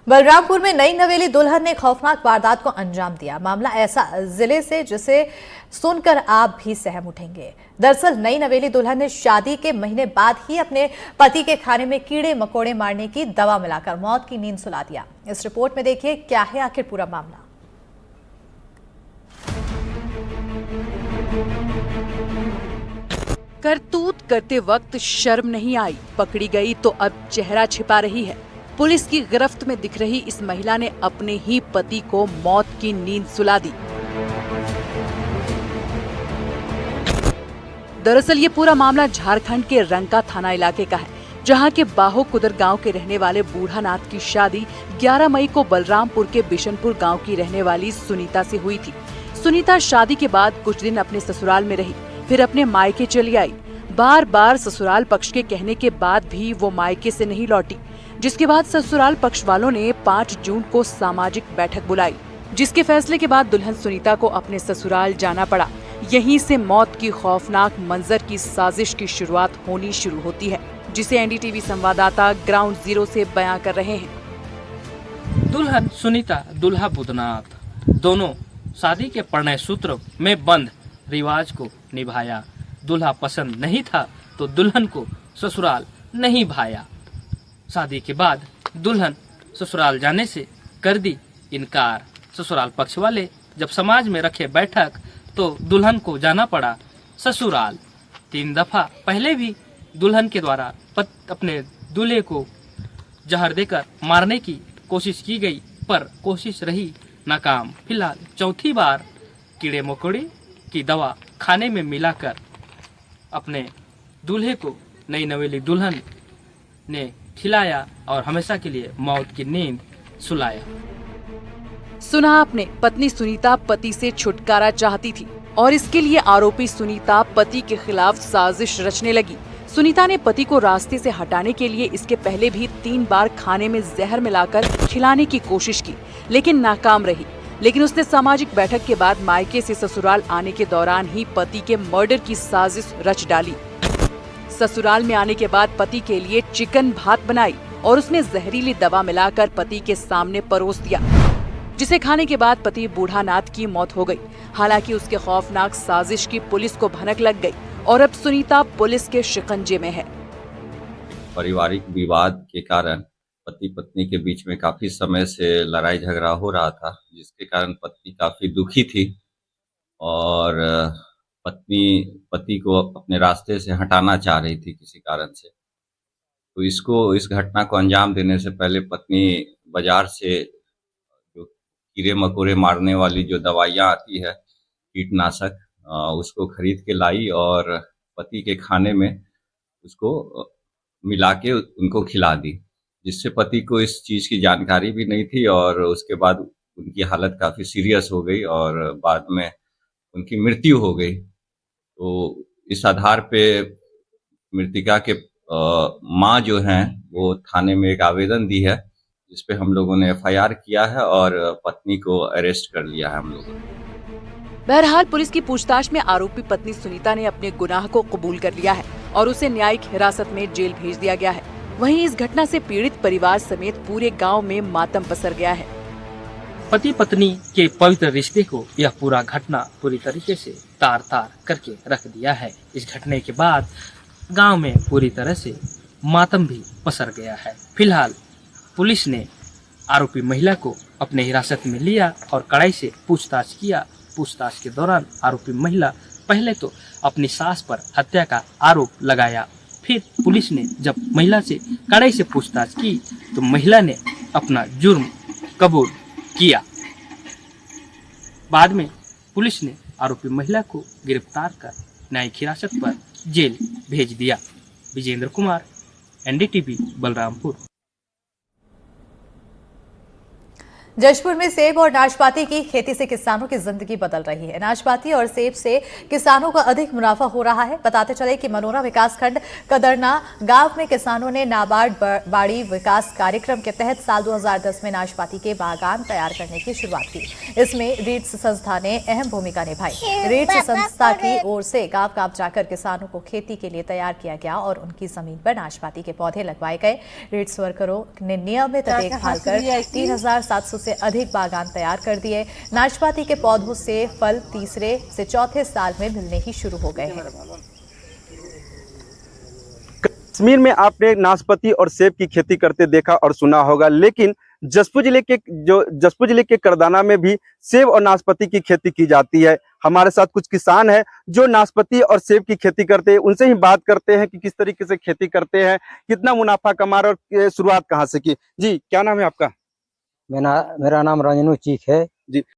बलरामपुर में नई नवेली दुल्हन ने खौफनाक वारदात को अंजाम दिया। मामला ऐसा जिले से जिसे सुनकर आप भी सहम उठेंगे। दरअसल नई नवेली दुल्हन ने शादी के महीने बाद ही अपने पति के खाने में कीड़े मकोड़े मारने की दवा मिलाकर मौत की नींद सुला दिया। इस रिपोर्ट में देखिए क्या है आखिर पूरा मामला। करतूत करते वक्त शर्म नहीं आई, पकड़ी गई तो अब चेहरा छिपा रही है। पुलिस की गिरफ्त में दिख रही इस महिला ने अपने ही पति को मौत की नींद सुला दी। दरअसल ये पूरा मामला झारखंड के रंका थाना इलाके का है, जहां के बाहो कुदर गांव के रहने वाले बूढ़ा नाथ की शादी 11 मई को बलरामपुर के बिशनपुर गांव की रहने वाली सुनीता से हुई थी। सुनीता शादी के बाद कुछ दिन अपने ससुराल में रही, फिर अपने मायके चली आई। बार बार ससुराल पक्ष के कहने के बाद भी वो मायके से नहीं लौटी, जिसके बाद ससुराल पक्ष वालों ने 5 जून को सामाजिक बैठक बुलाई, जिसके फैसले के बाद दुल्हन सुनीता को अपने ससुराल जाना पड़ा। यहीं से मौत की खौफनाक मंजर की साजिश की शुरुआत होनी शुरू होती है, जिसे एनडीटीवी संवाददाता ग्राउंड जीरो से बयां कर रहे हैं। दुल्हन सुनीता, दुल्हा बुधनाथ, दोनों शादी के परिणय सूत्र में बंद रिवाज को निभाया। दुल्हा पसंद नहीं था तो दुल्हन को ससुराल नहीं भाया। शादी के बाद दुल्हन ससुराल जाने से कर दी इनकार। ससुराल पक्ष वाले जब समाज में रखे बैठक तो दुल्हन को जाना पड़ा ससुराल। 3 दफा पहले भी दुल्हन के द्वारा अपने दूल्हे को जहर देकर मारने की कोशिश की गई, पर कोशिश रही नाकाम। फिलहाल चौथी बार कीड़े मकोड़े की दवा खाने में मिलाकर अपने दूल्हे को नई नवेली दुल्हन ने खिलाया और हमेशा के लिए मौत की नींद सुलाया। सुना आपने, पत्नी सुनीता पति से छुटकारा चाहती थी और इसके लिए आरोपी सुनीता पति के खिलाफ साजिश रचने लगी। सुनीता ने पति को रास्ते से हटाने के लिए इसके पहले भी 3 बार खाने में जहर मिलाकर खिलाने की कोशिश की, लेकिन नाकाम रही। लेकिन उसने सामाजिक बैठक के बाद मायके से ससुराल आने के दौरान ही पति के मर्डर की साजिश रच डाली। ससुराल में आने के बाद पति के लिए चिकन भात बनाई और उसमें जहरीली दवा मिलाकर पति के सामने परोस दिया, जिसे खाने के बाद पति बूढ़ा नाथ की मौत हो गई। हालांकि उसके खौफनाक साजिश की पुलिस को भनक लग गई और अब सुनीता पुलिस के शिकंजे में है। पारिवारिक विवाद के कारण पति पत्नी के बीच में काफी समय से लड़ाई झगड़ा हो रहा था, जिसके कारण पत्नी काफी दुखी थी और पत्नी पति को अपने रास्ते से हटाना चाह रही थी किसी कारण से। तो इस घटना को अंजाम देने से पहले पत्नी बाजार से जो कीड़े मकोड़े मारने वाली जो दवाइयाँ आती है, कीटनाशक, उसको खरीद के लाई और पति के खाने में उसको मिला के उनको खिला दी, जिससे पति को इस चीज़ की जानकारी भी नहीं थी और उसके बाद उनकी हालत काफ़ी सीरियस हो गई और बाद में उनकी मृत्यु हो गई। तो इस आधार पे मृतिका के माँ जो हैं वो थाने में एक आवेदन दी है, जिस पे हम लोगों ने FIR किया है और पत्नी को अरेस्ट कर लिया है हम लोगों ने। बहरहाल पुलिस की पूछताछ में आरोपी पत्नी सुनीता ने अपने गुनाह को कबूल कर लिया है और उसे न्यायिक हिरासत में जेल भेज दिया गया है। वहीं इस घटना से पीड़ित परिवार समेत पूरे गांव में मातम पसर गया है। पति पत्नी के पवित्र रिश्ते को यह पूरा घटना पूरी तरीके से तार तार करके रख दिया है। इस घटने के बाद गांव में पूरी तरह से मातम भी पसर गया है। फिलहाल पुलिस ने आरोपी महिला को अपने हिरासत में लिया और कड़ाई से पूछताछ किया। पूछताछ के दौरान आरोपी महिला पहले तो अपनी सास पर हत्या का आरोप लगाया, फिर पुलिस ने जब महिला से कड़ाई से पूछताछ की तो महिला ने अपना जुर्म कबूल किया। बाद में पुलिस ने आरोपी महिला को गिरफ्तार कर न्यायिक हिरासत पर जेल भेज दिया। विजेंद्र कुमार, NDTV, बलरामपुर। जशपुर में सेब और नाशपाती की खेती से किसानों की जिंदगी बदल रही है। नाशपाती और सेब से किसानों को अधिक मुनाफा हो रहा है। बताते चले कि मनोरा विकासखंड कदरना गांव में किसानों ने नाबार्ड बाड़ी विकास कार्यक्रम के तहत साल 2010 में नाशपाती के बागान तैयार करने की शुरुआत की। इसमें रीड्स संस्था ने अहम भूमिका निभाई। रीड्स संस्था की ओर से गांव गांव जाकर किसानों को खेती के लिए तैयार किया गया और उनकी जमीन पर नाशपाती के पौधे लगवाए गए। रीड्स वर्करों ने नियमित देखभाल कर 3700 से अधिक बागान तैयार कर दिए। नाशपाती के पौधों से फल तीसरे से चौथे साल में मिलने ही शुरू हो गए हैं। कश्मीर में आपने नाशपाती और सेब की खेती करते देखा और सुना होगा, लेकिन जशपुर जिले के करदाना में भी सेब और नाशपाती की खेती की जाती है। हमारे साथ कुछ किसान हैं जो नाशपाती और सेब की खेती करते हैं। उनसे ही बात करते हैं कि किस तरीके से खेती करते हैं, कितना मुनाफा कमा रहे और शुरुआत कहाँ से की। जी, क्या नाम है आपका? मेरा नाम रंजनू चीख है। जी,